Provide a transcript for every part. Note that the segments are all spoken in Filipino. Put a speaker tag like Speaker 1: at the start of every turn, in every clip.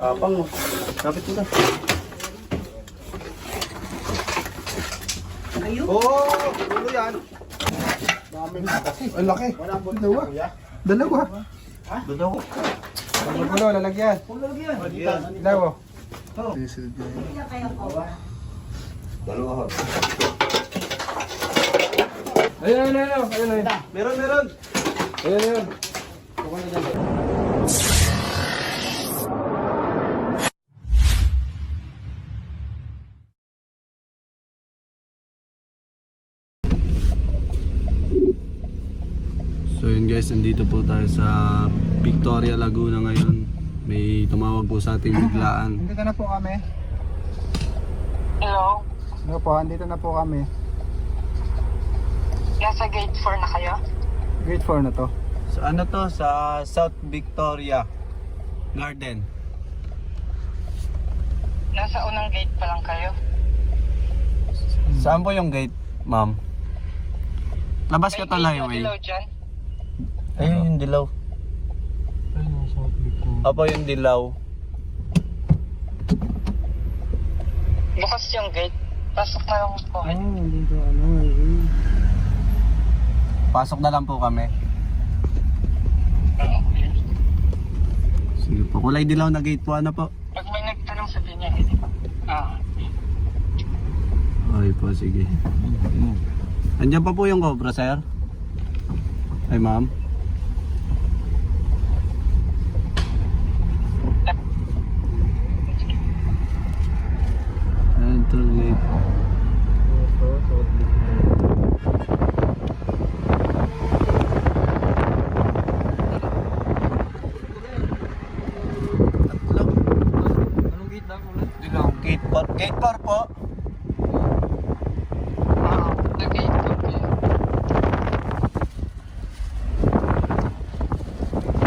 Speaker 1: Kapang mo. Kapit mo na.
Speaker 2: Ayun.
Speaker 1: Oo! Ulo yan. Daming kasi. Ang laki. Dalawa. Dalawa. Ha? Dalawa. Ulo, lalagyan. Lalagyan. Dalawa. Dalawa. Ayun. Meron. Ayun. So yun guys, nandito po tayo sa Victoria, Laguna ngayon. May tumawag po sa ating biglaan.
Speaker 3: Andito na po kami.
Speaker 4: Hello?
Speaker 3: Ano po, andito na po kami.
Speaker 4: Nasa gate 4 na kayo?
Speaker 3: Grade 4 na to.
Speaker 1: So ano to? Sa South Victoria Garden.
Speaker 4: Nasa unang gate pa lang kayo?
Speaker 1: Saan po yung gate, ma'am? Labas ka to
Speaker 4: May
Speaker 1: highway.
Speaker 4: ilaw dyan?
Speaker 1: Ayun yung dilaw.
Speaker 3: Ayun ang South Victoria.
Speaker 1: Opo yung dilaw.
Speaker 4: Bukas yung gate. Pasok na lang po.
Speaker 3: Andito ayun.
Speaker 1: Pasok na lang po kami. Sige po, kulay dilaw na gate po, ano po?
Speaker 4: Pag may nagtanong sabihin niya,
Speaker 1: Okay po, sige. Andiyan pa po yung Cobra, sir? Ay, ma'am. Enter gate.
Speaker 3: Ito, South Victoria. Anong gate lang ulit?
Speaker 1: Dilaw. Gate 4. Gate 4 po.
Speaker 4: nag-gate po kayo.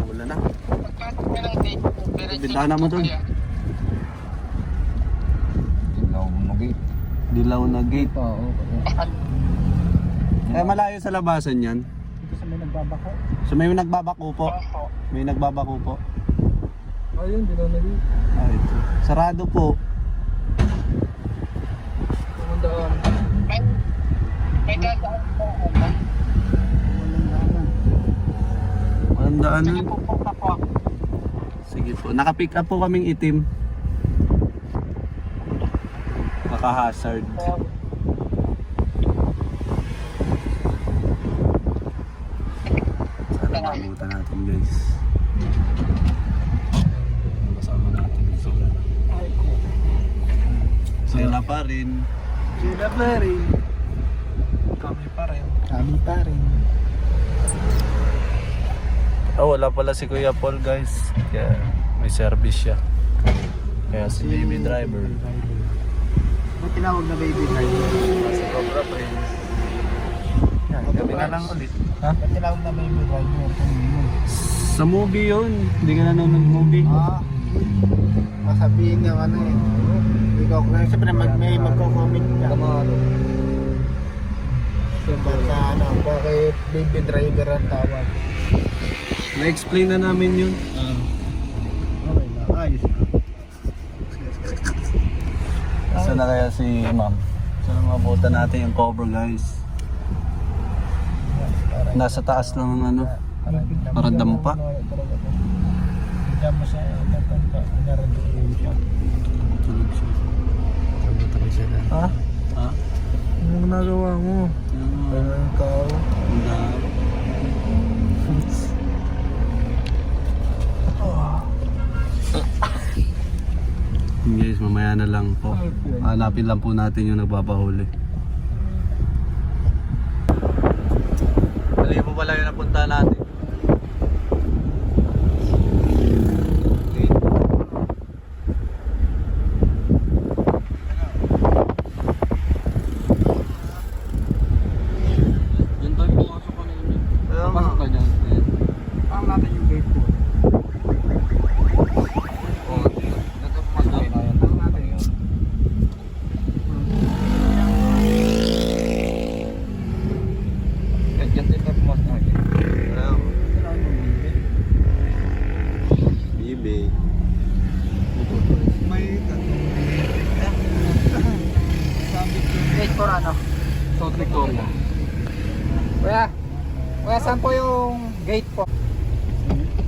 Speaker 1: Wala na.
Speaker 4: Pagpasok na ng gate,
Speaker 1: Bintana mo dun. Dilaw na gate.
Speaker 3: Oo.
Speaker 1: Eh, malayo sa labasan yan.
Speaker 3: Dito sa may nagbabako.
Speaker 1: So may nagbabako po. May nagbabako po.
Speaker 3: Ayun, dito na rin.
Speaker 1: Ah, ito. Sarado po.
Speaker 3: Pumandaan.
Speaker 4: May dadaan po ako.
Speaker 1: Walang daanan.
Speaker 4: Sige, pupunta po ako.
Speaker 1: Sige po. Naka-pick up po kaming itim. Maka-hazard. Sana makabutan natin guys. Kasama natin sila. Sila pa rin.
Speaker 3: Sila pa rin.
Speaker 1: Kami pa rin.
Speaker 3: Kami pa rin.
Speaker 1: Oh, wala pala si Kuya Paul guys. Kaya may service siya. Kaya si baby driver.
Speaker 3: Ba't tinawag na baby driver?
Speaker 1: Si Cobra Prince. Yan, kami na lang ulit. Ha?
Speaker 3: Ba't tinawag na baby driver?
Speaker 1: Sa movie yun. Hindi ka nanonood movie.
Speaker 3: Masabihin ng ano eh. Ikaw, siyempre may magko-comment ka. Baka ano, bakit baby driver ang tawag?
Speaker 1: Na-explain na namin yun.
Speaker 3: Okay na, ayos na.
Speaker 1: Saan na kaya si ma'am? Saan na mabutan natin yung Cobra guys? Nasa taas lang ng ano. Para dampa.
Speaker 3: Hindi mo sa tatanpa. Narandoon siya.
Speaker 1: Tulog siya.
Speaker 3: Nabutan siya na.
Speaker 1: Ha? Ha?
Speaker 3: Ano ginagawa mo? Ikaw.
Speaker 1: Guys, mamaya na lang po. Hanapin lang po natin yung nagpapahuli. Mali po pala yung napunta natin. Yun tayo pumasok kanina. Pasok tayo dyan.
Speaker 3: Parang natin yung gate po.
Speaker 1: Diyan din tayo pumasok.
Speaker 3: Taga saan po yung gate po?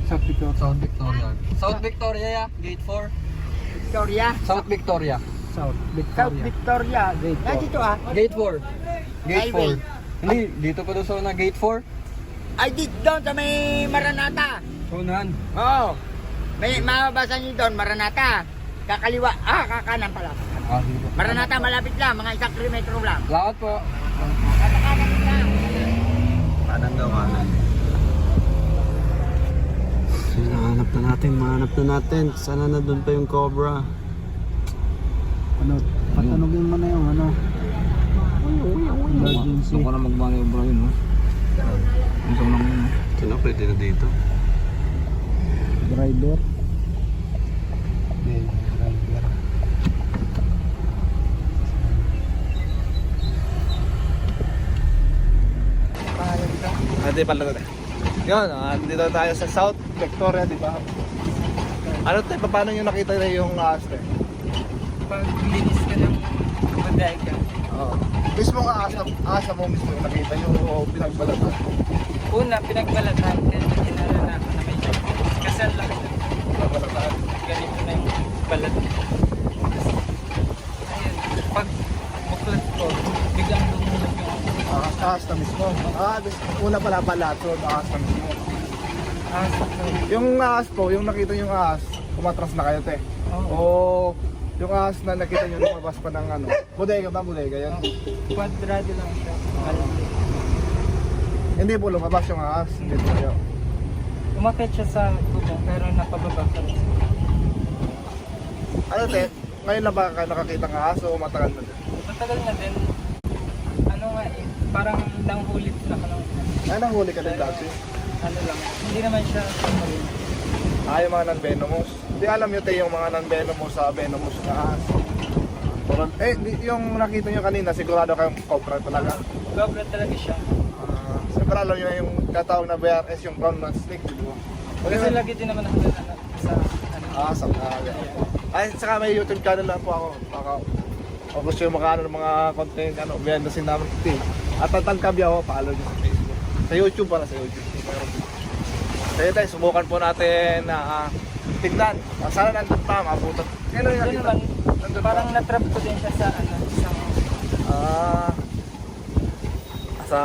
Speaker 1: South Victoria.
Speaker 2: South Victoria. South Victoria, yeah. Gate 4.
Speaker 5: Victoria.
Speaker 2: South Victoria.
Speaker 3: South
Speaker 5: South
Speaker 3: Victoria.
Speaker 5: Victoria.
Speaker 3: Gate
Speaker 5: Ah, dito ah.
Speaker 2: Gate 4. Gate
Speaker 5: Highway.
Speaker 2: 4. Hindi, dito pa doon sa Gate 4.
Speaker 5: Ay, dito doon sa may Maranata.
Speaker 2: Unahan.
Speaker 5: Oo. May mababasa niyo doon, Maranata. Kakaliwa. Kakanan pala.
Speaker 2: Ah, dito.
Speaker 5: Maranata malapit lang, mga 1 kilometro lang.
Speaker 2: Lakad po.
Speaker 5: Kakakanan lang.
Speaker 1: Kanan daw, kanan. Mahanap na natin. Sana na doon pa yung Cobra.
Speaker 3: Ano, patanogin mo na yung ano. Emergency.
Speaker 2: Gusto ko na mag-manobra yun, no? Gusto ko lang yun, no?
Speaker 1: Sino pwede na dito?
Speaker 3: Driver.
Speaker 1: Hindi pala na. Yun, dito tayo sa South Victoria, di ba? Ano tayo, paano nyo nakita na yung ahas tayo?
Speaker 4: Pag linis ka ng banday ka.
Speaker 1: Oo. Mismo ang ahas mo mismo yung nakita nyo o pinagbalatan?
Speaker 4: Una, pinagbalatan. Kasi kinaranakan na may kasi ang laki ng
Speaker 1: Pinagbalatan.
Speaker 4: ganito na yung balat. Ayun, pag buklat ko, biglang lumulog yung
Speaker 1: Ahas na mismo. Una pala balatod, ahas na mismo.
Speaker 4: ahas.
Speaker 1: Yung ahas po, yung nakita yung ahas, umatras na kayo te.
Speaker 4: Oo.
Speaker 1: O yung ahas na nakita nyo lumabas pa ng ano, bodega ba? Bodega yan?
Speaker 4: Kwadrado lang siya.
Speaker 1: Hindi po lumabas yung ahas. Hindi po kayo.
Speaker 4: Umakit siya sa bubong pero napababa pa rin.
Speaker 1: Ano te, ngayon lang ba kayo nakakita ng ahas o matagal na din?
Speaker 4: Matagal na din. Ano nga eh, parang nanghulit na ka lang.
Speaker 1: Ay, nanghuli ka din dati.
Speaker 4: Ano lang, hindi naman siya tumalun.
Speaker 1: Yung mga non-venomous. Hindi alam nyo tayo yung mga non-venomous sa venomous na ahas. Yung nakita nyo kanina, sigurado kayong cobra talaga.
Speaker 4: Gobra talaga siya.
Speaker 1: Siyempre alam nyo yung katawag na BRS, yung brown man snake, di ba?
Speaker 4: Kasi lagi din naman ako sa ano.
Speaker 1: Sa kaya. Ay, saka may YouTube channel lang po ako. Kung gusto yung makaano ng mga content, behind the scene namin. At Tatangkabya ako, follow nyo sa Facebook. Sa YouTube pala, sa YouTube. Kaya tayo, subukan po natin na tignan. Sana nandun pa, mabutot. Kailan yung
Speaker 4: Doon
Speaker 1: nakita?
Speaker 4: naman, parang natrap ko din siya sa ano, isang
Speaker 1: Sa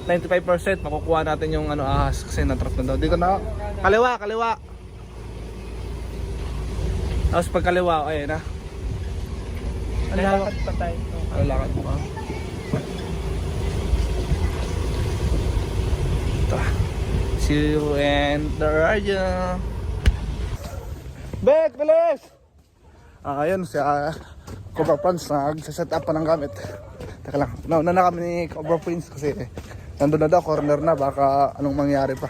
Speaker 1: 95% makukuha natin yung ahas kasi natrap na daw. Dito na. Kaliwa. Tapos pag kaliwa, ayun na.
Speaker 4: lalakad pa tayo.
Speaker 1: Lakad mo ka. Ito. See you and the Raja. Bet, bilis! Ayun, si Cobra Prince nag-set up pa ng gamit. Teka lang, nauna na kami ni Cobra Prince kasi nandun na daw, corner na, baka anong mangyari pa.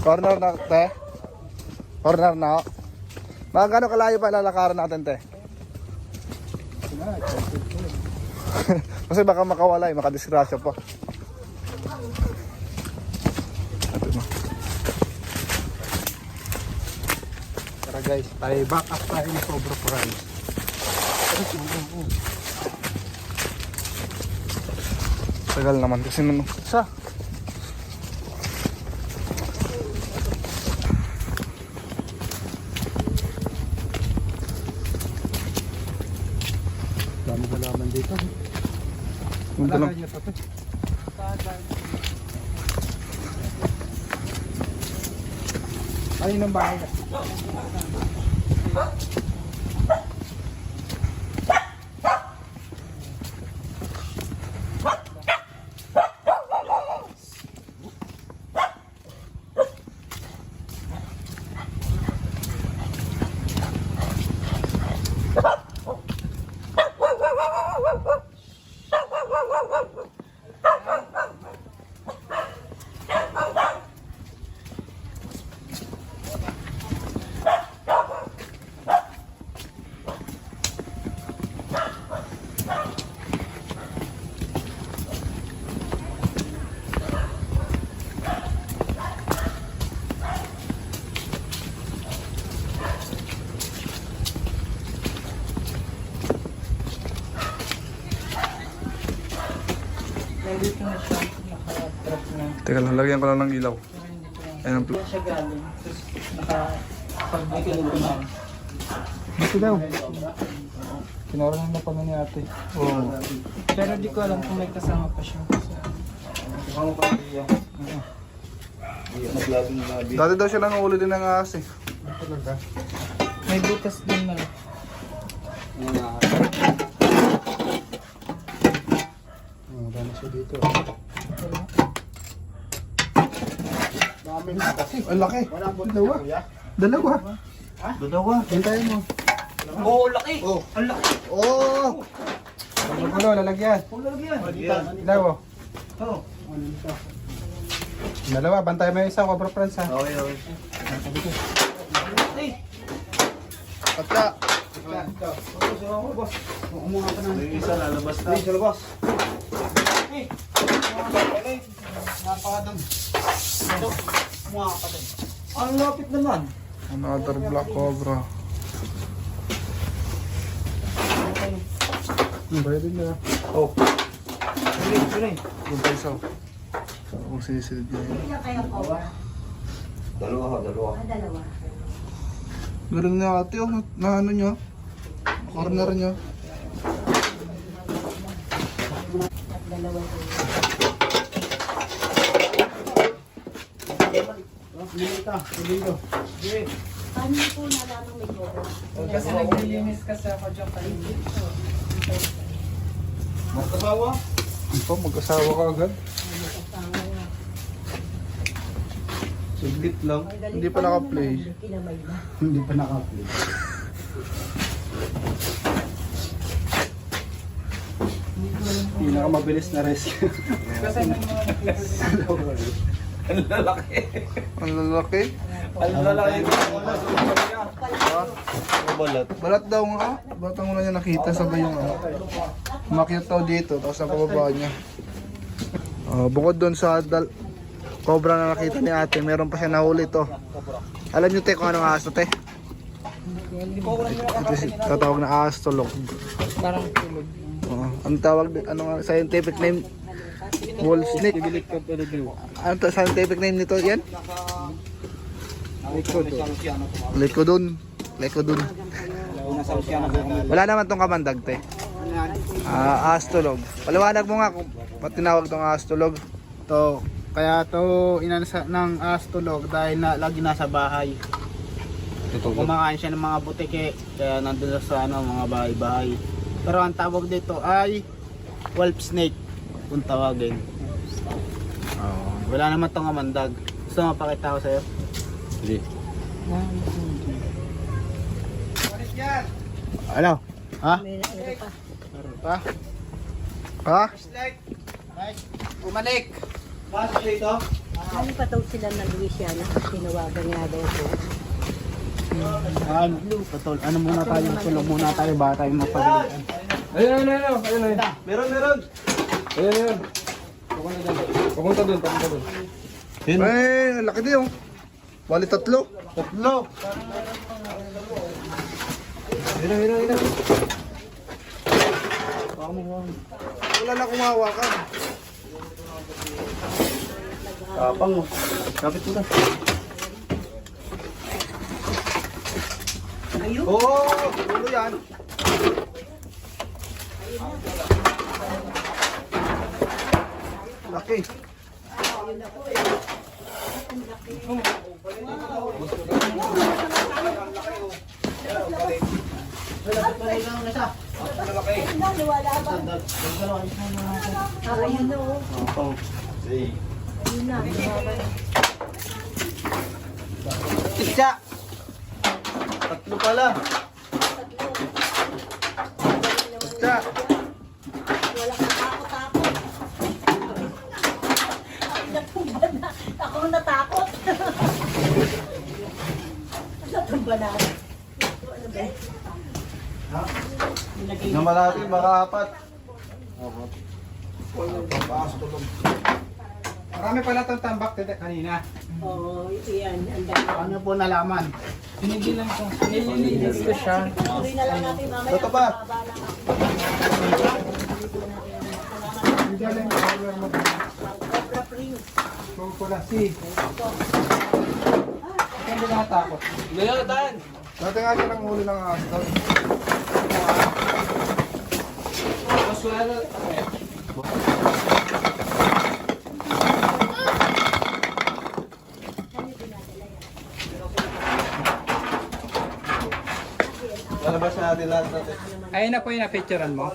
Speaker 1: Corner na, te? Corner na, mga gano'ng kalayo pa lalakaran natin, te? Kasi baka makawala, makadisgrasya pa. Tara guys, tayo back up tayo ni Cobra Prince. Tagal naman kasi nung sa
Speaker 3: Dami halaman dito.
Speaker 1: Punta lang.
Speaker 3: niya pa to. Ayun ang bahay na.
Speaker 4: Dito na siya nakatrap
Speaker 2: Teka lang, lagyan ko lang ng ilaw.
Speaker 4: Pero hindi ko yan.
Speaker 2: Ayan ang
Speaker 4: Diyan siya galing. Tapos nakapag-bigil ko na.
Speaker 3: Dito daw.
Speaker 2: Kinaroon na pala ni ate.
Speaker 3: Oo.
Speaker 4: Pero di ko alam kung may kasama pa siya.
Speaker 2: Dati daw siya nanguhuli din ng ahas eh.
Speaker 3: Talaga.
Speaker 4: May butas din na.
Speaker 3: Dami siya dito. Dami na kasi.
Speaker 2: Ang laki.
Speaker 3: Dalawa. Dalawa.
Speaker 1: Dalawa.
Speaker 3: Hintayin mo.
Speaker 4: Oo, laki!
Speaker 3: Oh.
Speaker 4: Ang laki!
Speaker 3: Oh! Ano lalagyan? Dalawa.
Speaker 1: Oh.
Speaker 3: Dalawa, bantay mo yung isa, Cobra Friends ha.
Speaker 1: Okay.
Speaker 3: Pagka.
Speaker 1: Yung isa lalabas na.
Speaker 4: Ang lapit naman!
Speaker 2: Another black cobra.
Speaker 3: Pwede na.
Speaker 1: Oh.
Speaker 2: Yung pa isa. Kung sinisilid niya yun.
Speaker 6: Ilan kayang cobra?
Speaker 1: Dalawa.
Speaker 6: Dalawa.
Speaker 2: Meron na ate oh, na ano niya. Corner niya.
Speaker 6: At dalawa ito. Paano niyo po nalaman may cobra?
Speaker 4: Kasi naglilinis kasi ako dyan kanina.
Speaker 1: Magkasawa?
Speaker 2: Ito, mag-asawa ka agad.
Speaker 1: Siglit lang.
Speaker 2: Hindi pa naka-play.
Speaker 6: Kinamay na.
Speaker 3: Hindi pa naka-play. Pinakamabilis na rescue.
Speaker 4: Kasi may mga nakikita.
Speaker 1: Ang lalaki.
Speaker 2: Ang lalaki.
Speaker 1: Ang lalaki. Balat.
Speaker 2: Balat daw nga. Balat ang una niya nakita sabay yung ano. Umakyat daw dito, tapos napababa niya. Bukod doon sa cobra na nakita ni ate, meron pa siya nahuli to. Alam niyo te kung anong ahas to te? Ito tatawag na ahas tulog.
Speaker 4: Parang tulog.
Speaker 2: Ang tawag, ano nga, scientific name? Wolf snake. Ano to, scientific name nito yan? Lycodon. Lycodon. Wala naman tong kamandag te. Ahas tulog. Paliwanag mo nga kung ba't tinawag tong ahas tulog.
Speaker 3: To, kaya to inansa ng astulog dahil lagi nasa bahay. Kumakain siya ng mga butike, kaya nandun sa mga bahay-bahay. Pero ang tawag dito ay wolf snake kung tawagin. Wala naman tong amandag. Gusto mo pakita ko sa'yo?
Speaker 1: Hindi.
Speaker 3: Ano? Ha?
Speaker 6: Meron pa.
Speaker 2: Ha?
Speaker 3: Bumalik!
Speaker 6: Ano pa daw sila ng Louisiana? Tinawagan nga daw po.
Speaker 3: Patol, ano muna tayo? Tulog muna tayo ba tayo mapagalitan?
Speaker 2: Ayun.
Speaker 1: Meron.
Speaker 2: Ayun. Papunta doon. Ay, laki din oh. Bali tatlo. Wala na akong mahawakan.
Speaker 1: Kapang mo. Kapit mo na.
Speaker 6: Ayun.
Speaker 2: Oo, ulo yan. Laki.
Speaker 6: Wala ba? Ayun na oh.
Speaker 1: Say.
Speaker 6: Ayun na.
Speaker 3: Isya!
Speaker 1: Tatlo pala.
Speaker 2: Isda.
Speaker 6: Wala kang takot-takot. Natumba na. Ako ang natakot. Natumba na. Ano ba?
Speaker 1: Naman natin makaapat.
Speaker 3: Marami pala itong tambak kanina.
Speaker 6: Oo, yan. Ang dami.
Speaker 3: Ano po nalaman?
Speaker 4: Pinigilan ko. Nililinis ko siya.
Speaker 6: Tuloy na lang natin mamaya.
Speaker 1: Ito pa.
Speaker 6: Babala ka. Cobra Prince.
Speaker 2: Dati nga siya nang huli ng ahas daw.
Speaker 1: Lalabas na natin lahat natin.
Speaker 4: Ayun na po yung na-picturean mo.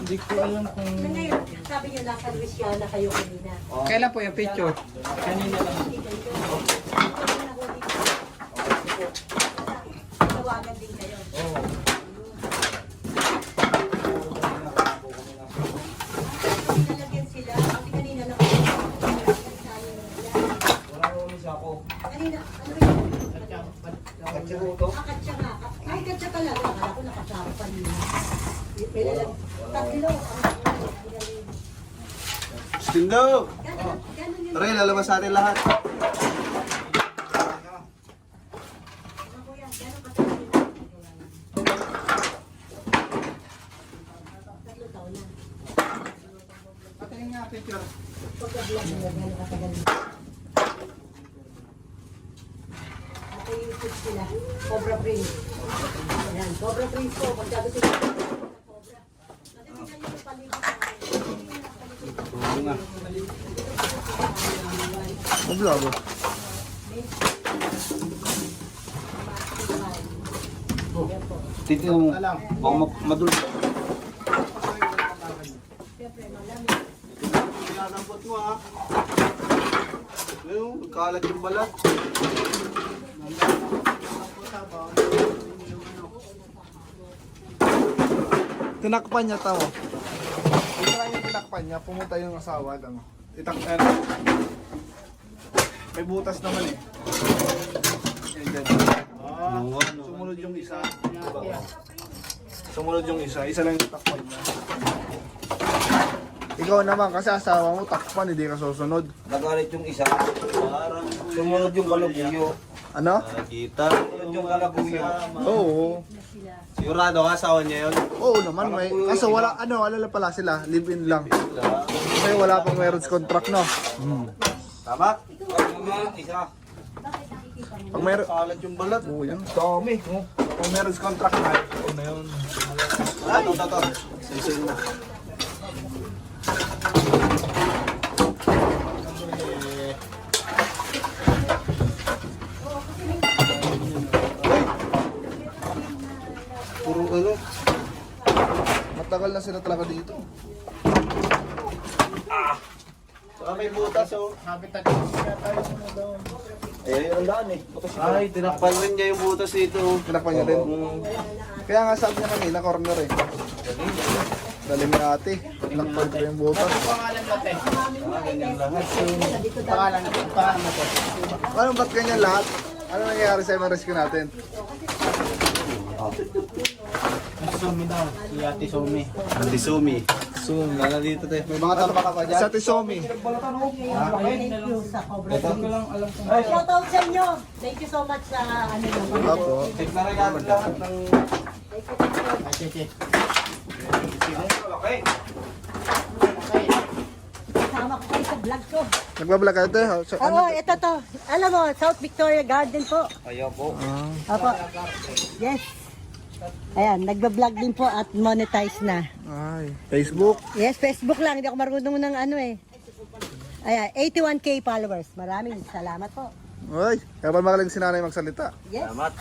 Speaker 6: Ngayon, sabi niyo nasa Louisiana kayo kanina.
Speaker 4: Kailan po yung picture? Kanina lang.
Speaker 6: Tawagan din kayo. Nalagyan sila. Kasi kanina na kanina, ano yun? Katsa nga. Ay, katsa talaga. Akala ko nakasama pa nila. May lalag. Tatlo.
Speaker 1: Stindo!
Speaker 6: Ganun yun.
Speaker 1: Tara, lalabas natin lahat.
Speaker 6: Kuya, gano'n katagal? Tatlo taon na.
Speaker 3: Patingin nga picture.
Speaker 6: Pagka-vlog nila, gano'n katagal? Ito yung YouTube sila. Cobra Prince. Ayan, Cobra Prince po. Pagsabi sila. Cobra. Kasi tingnan nyo yung paligid sa akin.
Speaker 2: Ang vlog.
Speaker 1: Titinan mo. Baka madul. Pinalambot mo ha. Ayun, kalat yung balat.
Speaker 2: Tinakpan niya tao. Ito yung tinakpan niya, pumunta yung asawa. Ano? Itakpan. May butas naman eh. Yan dyan. Sumunod yung isa. Sumunod yung isa. Isa lang yung takpan niya. Ikaw naman kasi asawa mo takpan, hindi ka susunod.
Speaker 7: Nagalit yung isa. Parang sumunod yung kalabuyo.
Speaker 2: Ano?
Speaker 7: Nakita. Sumunod yung kalabuyo.
Speaker 2: Oo.
Speaker 1: Sigurado ka, asawa niya yun.
Speaker 2: Oo naman, may. Kaso wala, alala pala sila, live-in lang. Kasi wala pang marriage contract, no?
Speaker 1: Tama?
Speaker 7: Isa.
Speaker 2: Pag meron,
Speaker 1: Kalat yung balat.
Speaker 2: oo yan, dami. Oh. Pag marriage contract na, oo na yun.
Speaker 1: Ito. Sisihin mo.
Speaker 2: Puro ano. Matagal na sila talaga dito.
Speaker 1: Saka may butas oh.
Speaker 3: Habitat siya tayo muna daw.
Speaker 1: Eh, ang daan eh. Ay, tinakpan rin niya yung butas dito.
Speaker 2: Tinakpan niya rin. Kaya nga sabi niya kanina, corner eh. Dali ni ate. Tinakpan ko yung butas.
Speaker 3: Pangalan mo, te.
Speaker 1: Ganyan lahat.
Speaker 3: Pangalan mo, te.
Speaker 2: Ano ba't ganyan lahat? Ano nangyayari sa mga rescue natin?
Speaker 3: Sumi daw. Si Ate Sumi.
Speaker 1: Ate Sumi. Sumi, nana dito te.
Speaker 2: May mga tamba ka pa dyan? Sa Tisomi.
Speaker 6: Thank you sa Cobra Prince. Shout out sa inyo. Thank you so much sa ano naman.
Speaker 2: Opo.
Speaker 1: Tignan rin natin lahat ng...
Speaker 3: Ay, Cheche.
Speaker 1: Okay.
Speaker 6: Kasama ko kayo sa vlog ko.
Speaker 2: Nagbablog ka ito?
Speaker 6: Oo, ito to. Alam mo, South Victoria Garden po.
Speaker 7: Ayaw po.
Speaker 6: Opo. Yes. Ayan, nagbablog din po at monetize na.
Speaker 2: Ay, Facebook.
Speaker 6: Yes, Facebook lang. Hindi ako marunong ng ano eh. Ayan, 81K followers. Maraming salamat po.
Speaker 2: Ay, kaya ba magaling si nanay magsalita?
Speaker 6: Yes.
Speaker 7: Salamat.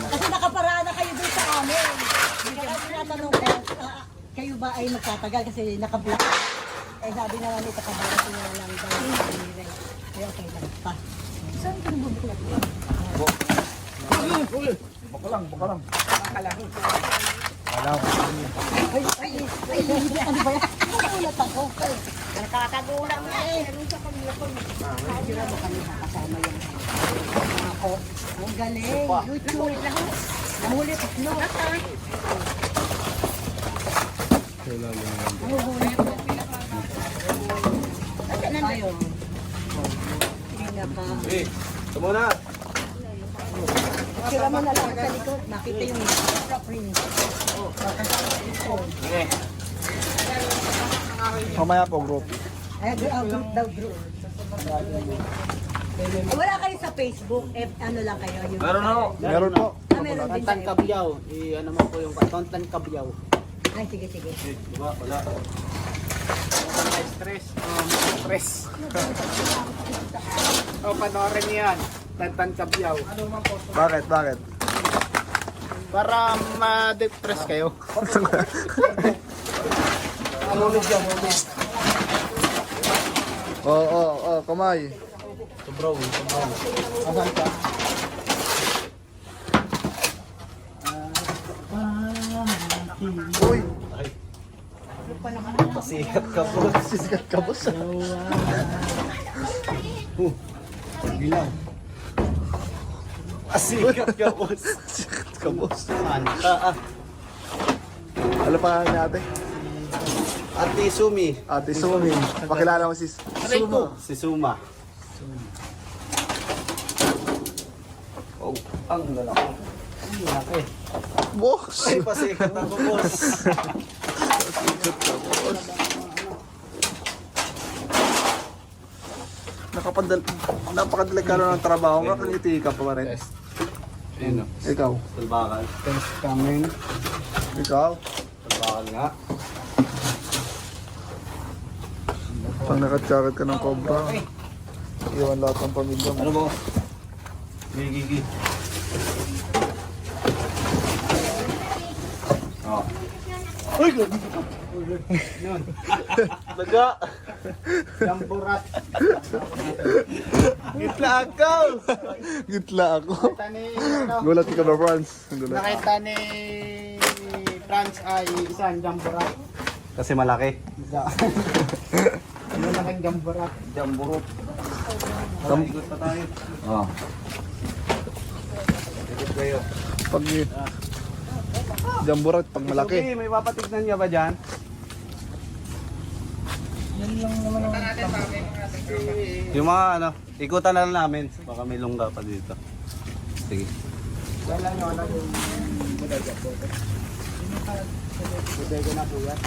Speaker 6: Kasi nakaparada kayo dun sa amin. Kaya tinatanong ko, kayo ba ay magtatagal kasi naka-block. Eh sabi na namin, nakabarati na lang daw. Ay, okay lang pa. Saan ka nabubuklat?
Speaker 2: Baka lang.
Speaker 6: Ay, ano ba yan? Nakulat ako.
Speaker 5: Nakakagulang na eh.
Speaker 6: Sira mo kami kasama yan. Ako. Ang galing. YouTube. Nahulit. No. Ayun. Tingnan pa.
Speaker 1: Eh, ito muna.
Speaker 6: Sira mo na lang sa likod. Nakita yung print. Oh,
Speaker 1: Okay.
Speaker 2: Mamaya po, group.
Speaker 6: Ay, group daw, group. Wala kayo sa Facebook, ano lang kayo? Yung...
Speaker 7: Meron ako.
Speaker 2: Meron po.
Speaker 6: Meron din
Speaker 3: Tantan
Speaker 6: kayo.
Speaker 3: Kabyaw. Ano mo po yung Tantan Kabyaw.
Speaker 6: Ay, sige.
Speaker 7: Diba? Wala.
Speaker 3: Stress. Stress. Panoorin niyo yan. Tantan Kabyaw.
Speaker 2: Bakit?
Speaker 3: Para ma-depress kayo.
Speaker 2: Oo, kamay.
Speaker 7: Sobraw.
Speaker 3: Asan ka?
Speaker 2: Uy,
Speaker 7: Pasikat ka po.
Speaker 2: sisikat ka, boss.
Speaker 7: Pasikat ka po.
Speaker 2: Sisikat ka, boss.
Speaker 7: Ah.
Speaker 2: Ano pa ni ate?
Speaker 7: Ate Sumi.
Speaker 2: Ate Sumi. Pakilala mo sis.
Speaker 7: Si Suma. Oh, ang lalaki.
Speaker 2: Boss.
Speaker 7: Ay, pasikat ako, boss.
Speaker 2: Napakadelikado ng trabaho. Kakangiti ka pa rin.
Speaker 7: Ayun o.
Speaker 2: Ikaw.
Speaker 7: Talbakan.
Speaker 3: Thanks coming.
Speaker 2: Ikaw.
Speaker 7: Talbakan nga.
Speaker 2: Pag nakatsakit ka ng cobra, iwan lahat ng pamilya mo.
Speaker 7: Ano mo? Gigi. Oh. Daga.
Speaker 3: Jamburat.
Speaker 2: Gitla ako! Gitla ako. Gulat ka ba, Franz? Gulat.
Speaker 3: Nakita ni Franz ay isang jamburat.
Speaker 7: Kasi malaki.
Speaker 3: Ano lang ang jamburat?
Speaker 7: Jamburot. Ikot pa tayo. Oh. Ikot kayo.
Speaker 2: Pag jamburat, pag malaki.
Speaker 7: Okay, may papatignan niya ba dyan? Yung mga ano, ikutan na lang namin. Baka may lungga pa dito. Sige.
Speaker 3: Wala nyo na yung bodega po. Bodega na po yan.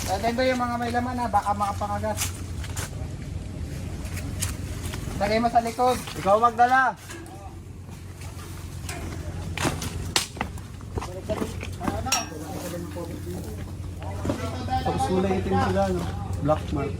Speaker 3: Tatay ba yung mga may laman na baka makapangagas? Lagay mo sa likod.
Speaker 7: Ikaw magdala. Tapos kulay itim sila, no? Black mark.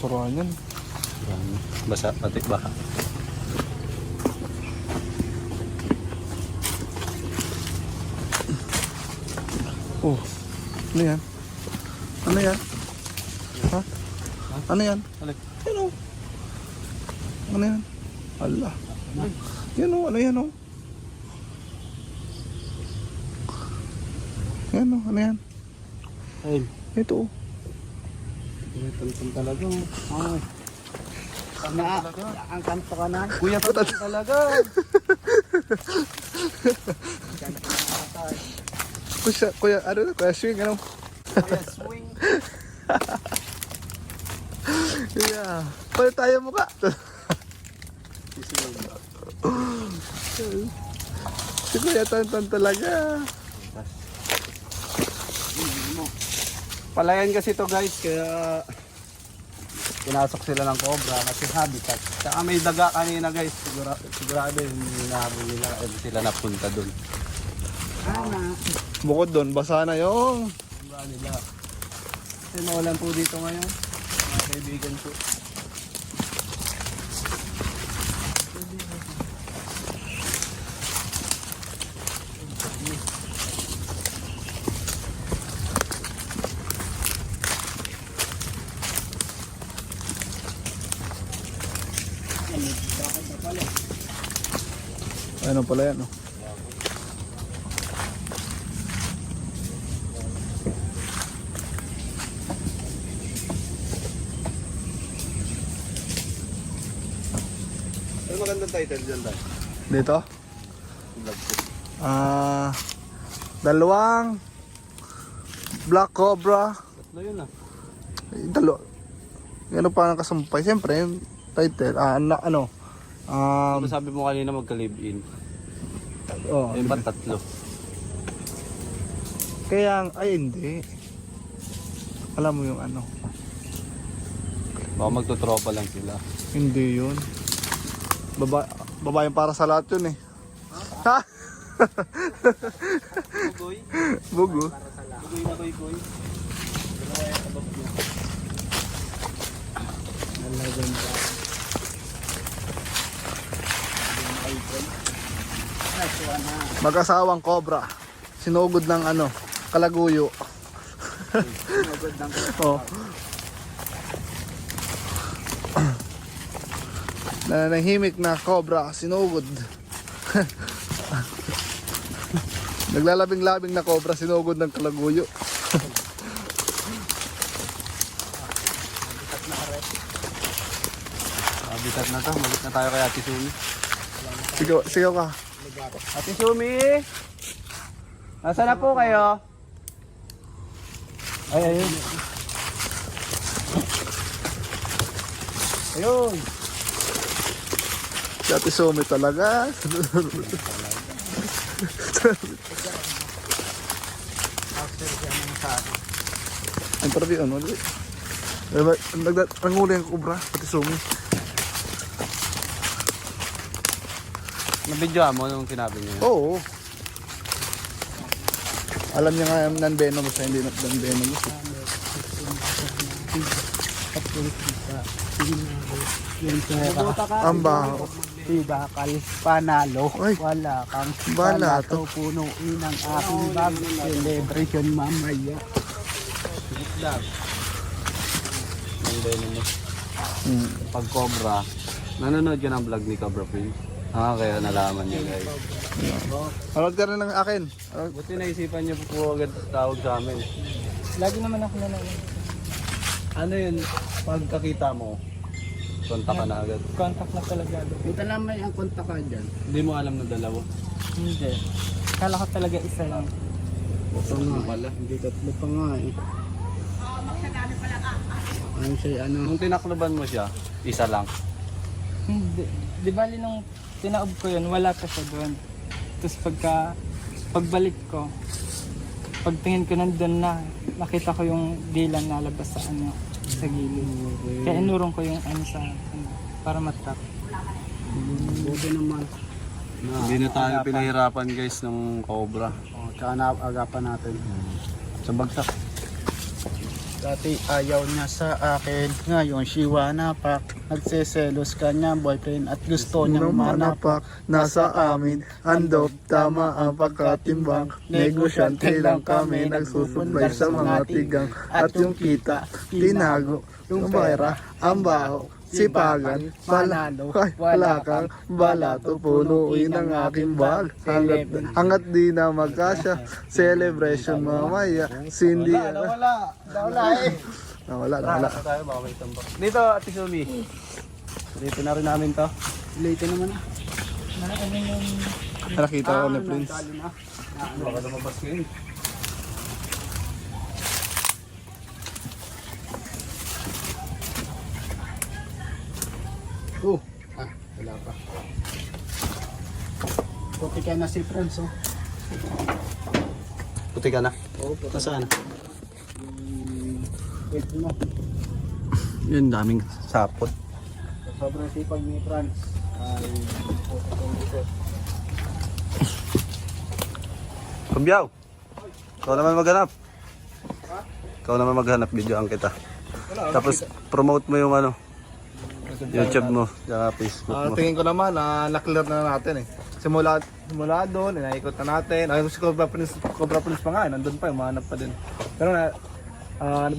Speaker 2: Surahan yan.
Speaker 7: Basa, pati baka.
Speaker 2: Oh, ano yan? Ano yan? Ha? Ano yan?
Speaker 7: Alin?
Speaker 2: Ano? Ano yan? Allah. Yan o, ano yan o? Yan o, ano yan?
Speaker 7: Ayun.
Speaker 2: Ito o.
Speaker 7: Tantan talaga. Ay.
Speaker 3: Ang kanto ka na.
Speaker 7: Kuya pa talaga.
Speaker 2: Kuya, ano na? Kuya swing, ano?
Speaker 7: Kuya swing.
Speaker 2: Yeah. Pwede tayo mukha. Si Kuya Tantan talaga.
Speaker 7: Palayan kasi to guys, kaya pinasok sila ng cobra kasi habitat. Saka may daga kanina guys, sigurado hindi nila sila napunta dun.
Speaker 2: Bukod doon, basa na yung.
Speaker 7: Ang ba nila? Kasi mawalan po dito ngayon, mga kaibigan po.
Speaker 2: Ano pala yan, no?
Speaker 7: Ano magandang title dyan tayo?
Speaker 2: Dito? Dalawang Black Cobra.
Speaker 7: Tatlo yun ah.
Speaker 2: Dalo. Ano pa ang kasumpay? Siyempre, yung title. Ano?
Speaker 7: Ano sabi mo kanina magka-live-in?
Speaker 2: Oh,
Speaker 7: Yung ba't tatlo?
Speaker 2: kaya, ay hindi. Alam mo yung ano?
Speaker 7: Baka magtutropa lang sila.
Speaker 2: Hindi yun. Babaeng para sa lahat yun eh. Ha?
Speaker 7: Bugoy?
Speaker 2: Bugo.
Speaker 7: Bugoy na goy-goy?
Speaker 2: Mag-asawang cobra. Sinugod ng ano, kalaguyo. Oh. Nanahimik na cobra, sinugod. Naglalabing-labing na cobra, sinugod ng kalaguyo.
Speaker 7: Habitat na to. Malit na tayo kay Ate Sumi.
Speaker 2: Sigaw ka.
Speaker 7: Ate Sumi! Nasaan na po kayo? Ay, ayun. Ayun.
Speaker 2: Dati Sumi talaga. Interview ano? Nagdanguli ang kubra, pati Sumi.
Speaker 7: Nabidyoan mo nung sinabi niya.
Speaker 2: Oo. Alam niya nga non-venomous, hindi non-venomous. Ang baho.
Speaker 3: Bakal, panalo,
Speaker 2: Ay.
Speaker 3: wala kang
Speaker 2: Bala
Speaker 3: balato, punuin ang aking bag, celebration mamaya.
Speaker 7: Ang venomous.
Speaker 2: Hmm.
Speaker 7: Pag Cobra, nanonood ka ng vlog ni Cobra Prince? Kaya nalaman niya guys.
Speaker 2: Manood ka rin ng akin.
Speaker 7: Buti naisipan niyo po agad tawag sa amin.
Speaker 4: Lagi naman ako nanonood.
Speaker 7: Ano yun, pagkakita mo, kontak ka na agad.
Speaker 4: Contact na talaga.
Speaker 3: Buta lang may ang kontak ka dyan.
Speaker 7: Hindi mo alam na dalawa.
Speaker 4: Hindi. Kala ko talaga isa lang.
Speaker 3: Ito nga pala, hindi tatlo pa nga eh. Ano siya, ano?
Speaker 7: Nung tinakloban mo siya, isa lang.
Speaker 4: Hindi. Di bali nung tinaob ko yun, wala pa siya doon. Tapos pagbalik ko, pagtingin ko nandun na, nakita ko yung dila nalabas sa ano, sa gilid. Kaya inurong ko yung ano sa ano, para matrap.
Speaker 3: Buti naman.
Speaker 7: Hindi na tayo pinahirapan guys ng Cobra.
Speaker 3: Oh, tsaka naagapan natin.
Speaker 7: Sa bagsak.
Speaker 3: Dati ayaw niya sa akin, ngayon siwa na pak. Nagseselos kanya boyfriend at gusto niyang manapak.
Speaker 2: Nasa amin, andop, tama ang pagkatimbang. Negosyante lang kami, nagsusupply sa mga tigang. At yung kita, tinago, yung pera, ang baho, sipagan,
Speaker 3: Manalo,
Speaker 2: wala kang balato, punuin ang aking bag. Hanggat di na magkasya, celebration mamaya, sindi.
Speaker 3: Nawala eh.
Speaker 2: Nawala.
Speaker 7: Tayo, baka may tambak. Dito, Ate Sumi. Dito na rin namin to.
Speaker 3: Late naman ah.
Speaker 2: Nakita ko ni Prince.
Speaker 3: Talo na.
Speaker 7: Baka lumabas ko yun.
Speaker 3: Wala pa. Puti ka na si Franz oh.
Speaker 7: Puti ka na.
Speaker 3: Oo, puti.
Speaker 7: Nasaan?
Speaker 3: Wait mo.
Speaker 7: Yun, daming sapot.
Speaker 3: Sobrang sipag ni Franz. Ay, puti kong ikot.
Speaker 7: Kumbiyaw! Ikaw naman maghanap. Ikaw naman maghanap, videoan kita. Tapos promote mo yung ano, YouTube mo, saka Facebook mo.
Speaker 2: Tingin ko naman na na-clear na natin eh. Simula doon, inaikot na natin. Ay, si Cobra Prince pa nga, nandun pa, umahanap pa din. Pero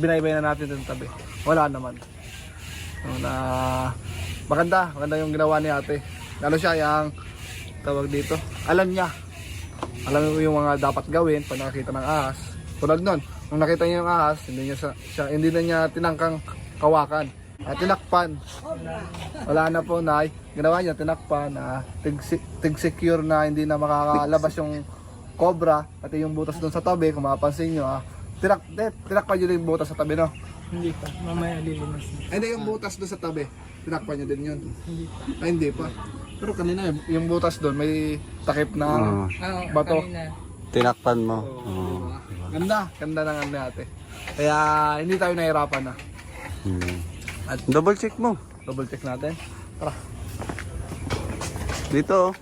Speaker 2: binaybay na natin dun tabi. Wala naman. Maganda yung ginawa ni ate. Lalo siya yung tawag dito. Alam mo yung mga dapat gawin pag nakakita ng ahas. Tulad nun, nung nakita niya yung ahas, hindi na niya tinangkang kawakan. Tinakpan. Wala na po, Nay. Ginawa niya, tinakpan. Tig-secure na hindi na makakalabas yung cobra. Pati yung butas doon sa tabi, kung mapapansin nyo. Tinakpan nyo din yung butas sa tabi, no?
Speaker 4: Hindi pa. Mamaya lilinis na.
Speaker 2: Hindi, yung butas doon sa tabi. Tinakpan nyo din yun.
Speaker 4: Hindi pa.
Speaker 2: Ay, hindi pa. Pero kanina, yung butas doon, may takip na bato.
Speaker 4: Kanina.
Speaker 7: Tinakpan mo.
Speaker 2: Ganda ng ano ate. Kaya hindi tayo nahirapan na.
Speaker 7: At double check mo.
Speaker 2: Double check natin. Tara.
Speaker 7: Dito.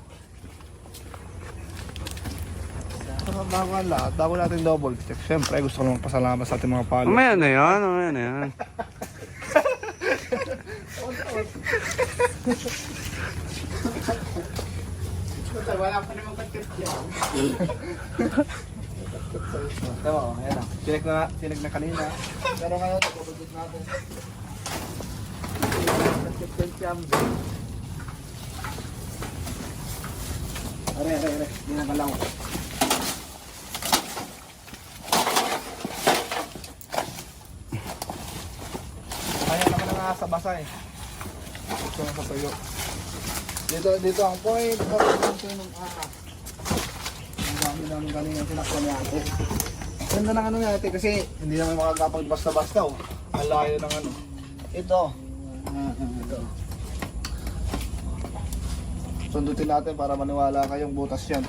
Speaker 2: Bago ang lahat, bago natin double check. Siyempre, gusto ko lang pasalamat sa ating mga palo.
Speaker 7: Mamaya na yan. Mamaya na yan.
Speaker 3: Wala pa naman katkit yan.
Speaker 2: Diba, ayan na. Sinig na kanina. Pero ngayon, double check natin. Are. Hindi na kalaw. Kaya naman ang asa basa eh. Ito na sa tuyo. Dito ang point. Ito yung ahas. Ang dami namin kanina tinakpan ni ate. Ganda ng ano ni ate kasi hindi naman makakapag basta-basta oh. Ang layo ng ano. Ito. Ito. Sundutin natin para maniwala kayong butas yan.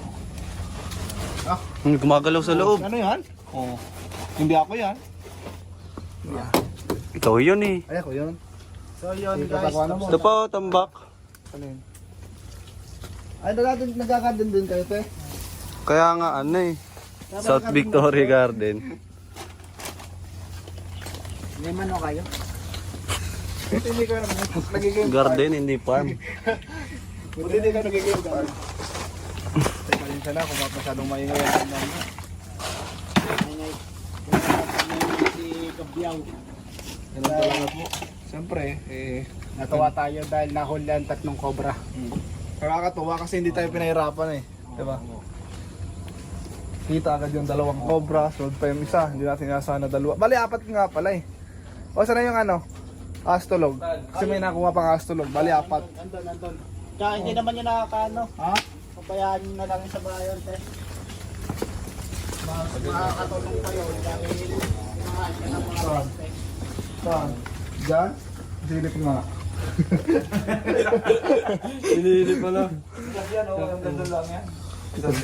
Speaker 7: Gumagalaw sa loob.
Speaker 2: Ano yan? Oh. Hindi ako yan.
Speaker 7: Ikaw yun eh.
Speaker 2: Ay ako yun.
Speaker 3: So yun
Speaker 2: Dito
Speaker 3: guys.
Speaker 2: takuan mo.
Speaker 7: Ito pa, tambak.
Speaker 2: Ano yun? Ay, nagkakandun din kayo, te.
Speaker 7: Kaya nga ano eh. South Victoria Garden.
Speaker 3: May mano kayo?
Speaker 2: Buti hindi ka nagiging
Speaker 7: Garden, hindi farm.
Speaker 2: Buti hindi ka nagiging farm. Teka rin siya na kung masyadong maingay ang namin.
Speaker 3: Si Kabyaw.
Speaker 2: Ganun talaga po. Siyempre,
Speaker 3: Natawa tayo dahil nahuli ang tatlong cobra.
Speaker 2: nakakatuwa kasi hindi tayo pinahirapan eh. Diba? Kita agad yung dalawang cobra, sunod pa yung isa, hindi natin nasa na dalawa. Bali, 4 nga pala eh. O, sana yung ano? Astolog. Kasi may nakuha pang astolog. Bali, 4.
Speaker 3: Nandun. Kaya hindi naman yung nakakaano. Ha? Pabayaan nyo na lang sa bayan, te. Makakatulong kayo. Dahil mahal ka ng mga bante.
Speaker 2: Saan? Diyan? Silip nga.
Speaker 7: Pinili pala.
Speaker 2: Yan, o. Ang ganda lang yan.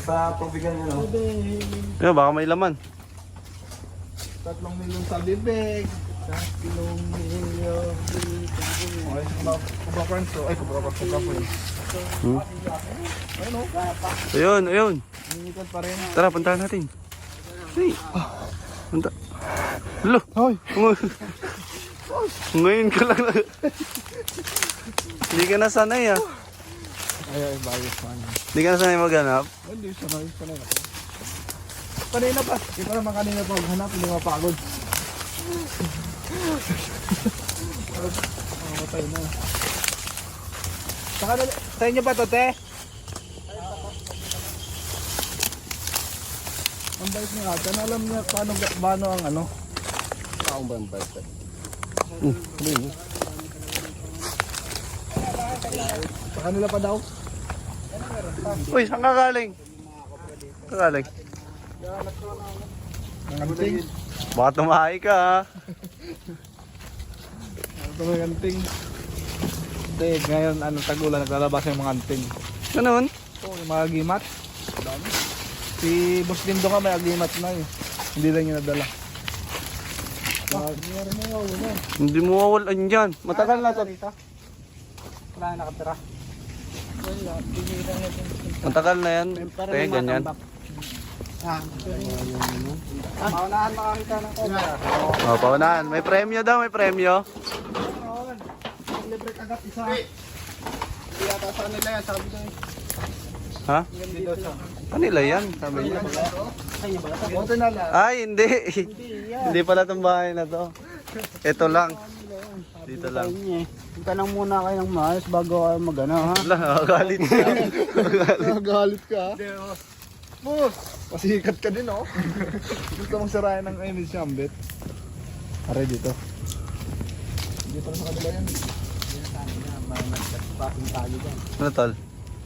Speaker 2: Sa pabigan nyo, no?
Speaker 7: Yo, baka may laman.
Speaker 2: 3 milyon sa bibig. 3 milyon. Okay, kubra friends. Ay, kubra friends. Ayun, o.
Speaker 7: Ayun, ayun.
Speaker 2: Ninikat pa rin.
Speaker 7: Tara, puntahan natin. Hey. Punta. Lo.
Speaker 2: Hoy.
Speaker 7: Ngayon ka lang. Hindi ka na sanay ah.
Speaker 2: Ay, bayos man.
Speaker 7: Hindi ka na sanay maghanap.
Speaker 2: Hindi, sanay ako. Kanina pa. Di pa naman kanina pa maghanap, hindi mapagod. Matay na. Sa inyo ba ito, te? Ang bait niya ata. Alam niya paano ang ano.
Speaker 7: Taong ba ang bait?
Speaker 2: Sa kanila pa daw.
Speaker 7: Uy, saan ka galing? Saan ka galing?
Speaker 2: Ang anting.
Speaker 7: Baka tumahay ka ha.
Speaker 2: Ito may anting. Hindi, ngayon tagulan naglalabas yung mga anting.
Speaker 7: Ganun?
Speaker 2: Ito, yung mga agimat. Dami. Si Boss Lindo nga may agimat na eh. Hindi lang yung nadala.
Speaker 7: Hindi mo wawalan dyan. Matagal na to.
Speaker 3: Wala na nakatira.
Speaker 7: Matagal na yan. Kaya ganyan.
Speaker 3: Maunahan makakita ng cobra.
Speaker 7: O, paunahan. May premyo daw, may premyo.
Speaker 3: Libre kagat isa. Hindi yata sa nila yan. Sabi ko eh.
Speaker 7: Ha?
Speaker 3: Dito sa.
Speaker 7: Kanila yan, sabi niya.
Speaker 2: Buti na lang.
Speaker 7: Ay, hindi. Hindi pala itong bahay na to. Ito lang. Dito lang.
Speaker 3: Punta lang muna kayo ng maayos bago kayo magano ha.
Speaker 7: Wala, nakagalit ka.
Speaker 2: Nagalit ka. Boss, pasikat ka din oh. Gusto mong sirayan ng image niya, ambit. Aray dito.
Speaker 1: Dito na sa kanila yan.
Speaker 7: Ano tol?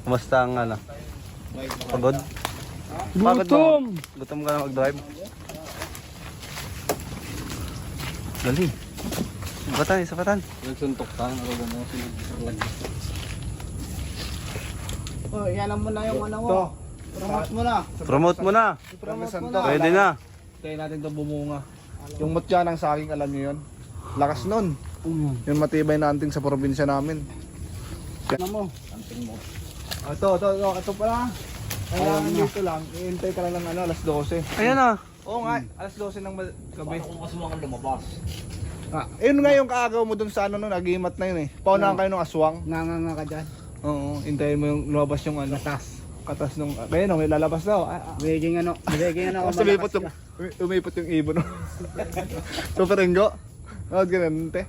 Speaker 7: Kumusta ang ano? Pagod?
Speaker 4: Gutom!
Speaker 7: Gutom ka na mag-drive? Dali. Sapatan, sapatan. Nagsuntok ka.
Speaker 3: Oh, yan mo na yung ano mo. Promote mo na.
Speaker 7: Promote mo na.
Speaker 3: Promote mo
Speaker 1: to.
Speaker 3: na.
Speaker 7: Pwede na.
Speaker 1: Tayo natin ito bumunga. Yung mutya ng saging, alam niyo yun? Lakas nun. Yung matibay na anting sa probinsya namin.
Speaker 3: Ano mo?
Speaker 1: Ito pala. Kailangan dito lang. Iintay ka lang ng ano, alas 12.
Speaker 7: Ayan na.
Speaker 1: Oo nga, alas 12 ng gabi. Kung kasumang lumabas. Yun nga yung kaagaw mo dun sa ano nun, agimat na yun eh. Paunahan kayo ng aswang.
Speaker 3: Nanganga ka dyan.
Speaker 1: Oo, hintayin mo yung lumabas yung ano. Katas nung, kaya nung may lalabas daw.
Speaker 3: Magiging ano
Speaker 1: Kasi umipot yung ibon. Super Ringo. Nakad ka na te.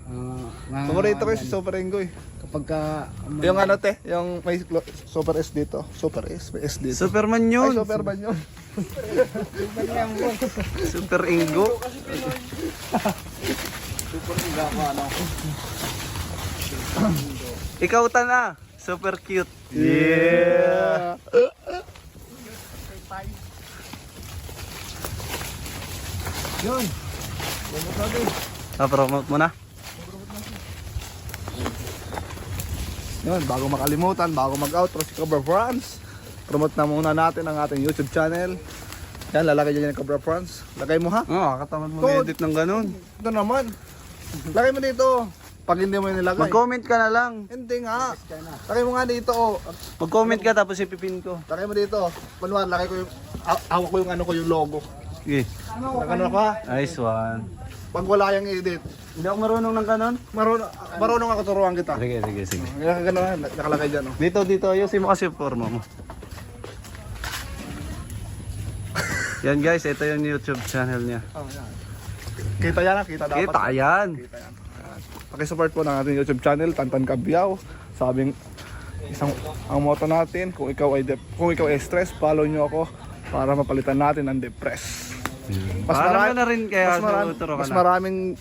Speaker 1: Paborito ko yung si Super Ringo eh.
Speaker 3: Kapag ka...
Speaker 1: Yung ano te, yung may Super S dito. Super S, may S dito.
Speaker 7: Superman
Speaker 1: Ay,
Speaker 7: yun.
Speaker 1: Superman yun.
Speaker 7: Super Ingo. Ikaw tana. Super cute.
Speaker 1: Yeah. Yun. Bumot natin.
Speaker 7: Promote mo na.
Speaker 1: Yun, bago makalimutan, bago mag-outro si Cobra France. Promote na muna natin ang ating YouTube channel. Yan, lalagay dyan yung Cobra France. Lagay mo ha?
Speaker 7: Oo, katamad mo edit ng ganun.
Speaker 1: Ito naman. Lagay mo dito. Pag hindi mo yung nilagay.
Speaker 7: Mag-comment ka na lang.
Speaker 1: Hindi nga. Lagay mo nga dito. Oh.
Speaker 7: Mag-comment ka tapos ipipin ko.
Speaker 1: Lagay mo dito. Manuan, lagay ko yung, hawak ko yung ano ko, yung logo.
Speaker 7: Sige.
Speaker 1: Ano ko ha?
Speaker 7: Nice one.
Speaker 1: Pag wala yung edit.
Speaker 7: Hindi ako marunong ng ganun.
Speaker 1: Marunong ako turuan kita.
Speaker 7: Sige, sige, sige.
Speaker 1: Kaya gano'n, nakalagay dyan. Oh.
Speaker 7: Dito, ayusin mo kasi yung forma mo. Yan guys, ito yung YouTube channel niya.
Speaker 1: Oh, yan. Kita yan, kita dapat.
Speaker 7: Kita yan.
Speaker 1: Kita yan. Pakisupport po ng ating YouTube channel, Tantan Cabyaw. Sabing ang motto natin, kung ikaw ay stress, follow nyo ako para mapalitan natin ang depress.
Speaker 7: Parang na rin kaya nagtuturo ka na.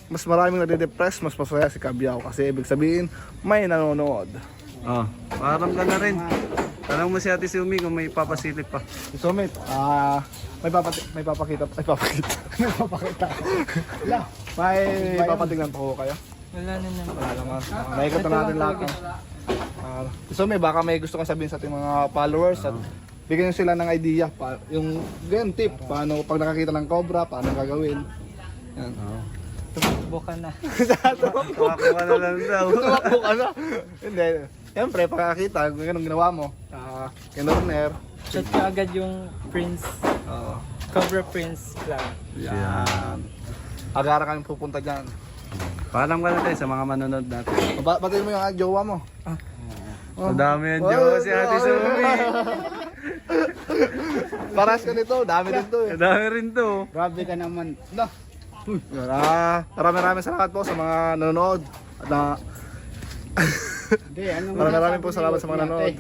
Speaker 1: mas maraming nade-depress, mas masaya si Cabyaw kasi ibig sabihin may nanonood.
Speaker 7: Oh, parang ka na rin. Tanong mo si Ate Sumi kung may papasilip pa.
Speaker 1: Sumit, may papakita. May papatingnan pa ko kayo.
Speaker 4: Wala na naman.
Speaker 1: Wala naman. Nakikita natin lahat. So may baka may gusto kang sabihin sa ating mga followers at bigyan nyo sila ng idea, yung ganyan tip, paano pag nakakita ng cobra, paano gagawin. Yan.
Speaker 4: Tumakbo ka na.
Speaker 7: Tumakbo na lang daw.
Speaker 1: Tumakbo ka na. Hindi. Siyempre, pagkakita, ganun ginawa mo. Kinorner.
Speaker 4: Chat ka agad yung Prince, Cobra Prince Club.
Speaker 1: Yan. Agara kami pupunta dyan.
Speaker 7: Paalam ka na tayo sa mga manonood natin.
Speaker 1: Batiin mo yung jowa mo.
Speaker 7: Madami yan jowa si Ate Sumi.
Speaker 1: Paras ka nito, dami dito eh.
Speaker 7: Madami rin to.
Speaker 3: Grabe ka naman.
Speaker 1: Maraming salamat po sa mga nanonood. At maraming po salamat sa mga nanonood.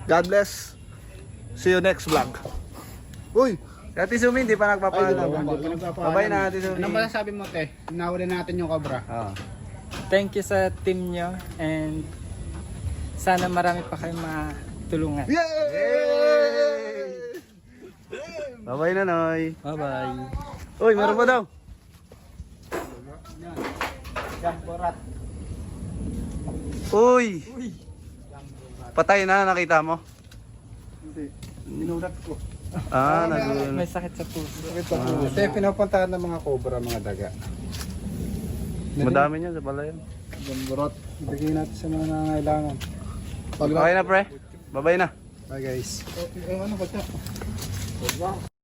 Speaker 1: God bless. See you next vlog. Uy!
Speaker 7: Si Ate Sumi hindi pa nagpapaalam. Babay na Ate Sumi.
Speaker 3: Ano ba sabi mo, te? Nahuli natin yung cobra.
Speaker 4: Thank you sa team nyo and sana marami pa kayong matulungan.
Speaker 1: Yay!
Speaker 7: Babay na Noy.
Speaker 4: Bye-bye.
Speaker 7: Uy, meron pa daw.
Speaker 3: Jamborat.
Speaker 7: Uy. Patay na, nakita mo?
Speaker 1: Minulat ko.
Speaker 7: Nagulat.
Speaker 4: May sakit sa puso.
Speaker 3: Ito yung pinapuntahan ng mga cobra, mga daga.
Speaker 7: Madami niya sa palayan.
Speaker 3: Jamborat. Bigyan natin sa mga nangangailangan.
Speaker 7: Okay na pre. Babay na.
Speaker 3: Bye guys.
Speaker 1: Ano ba ito?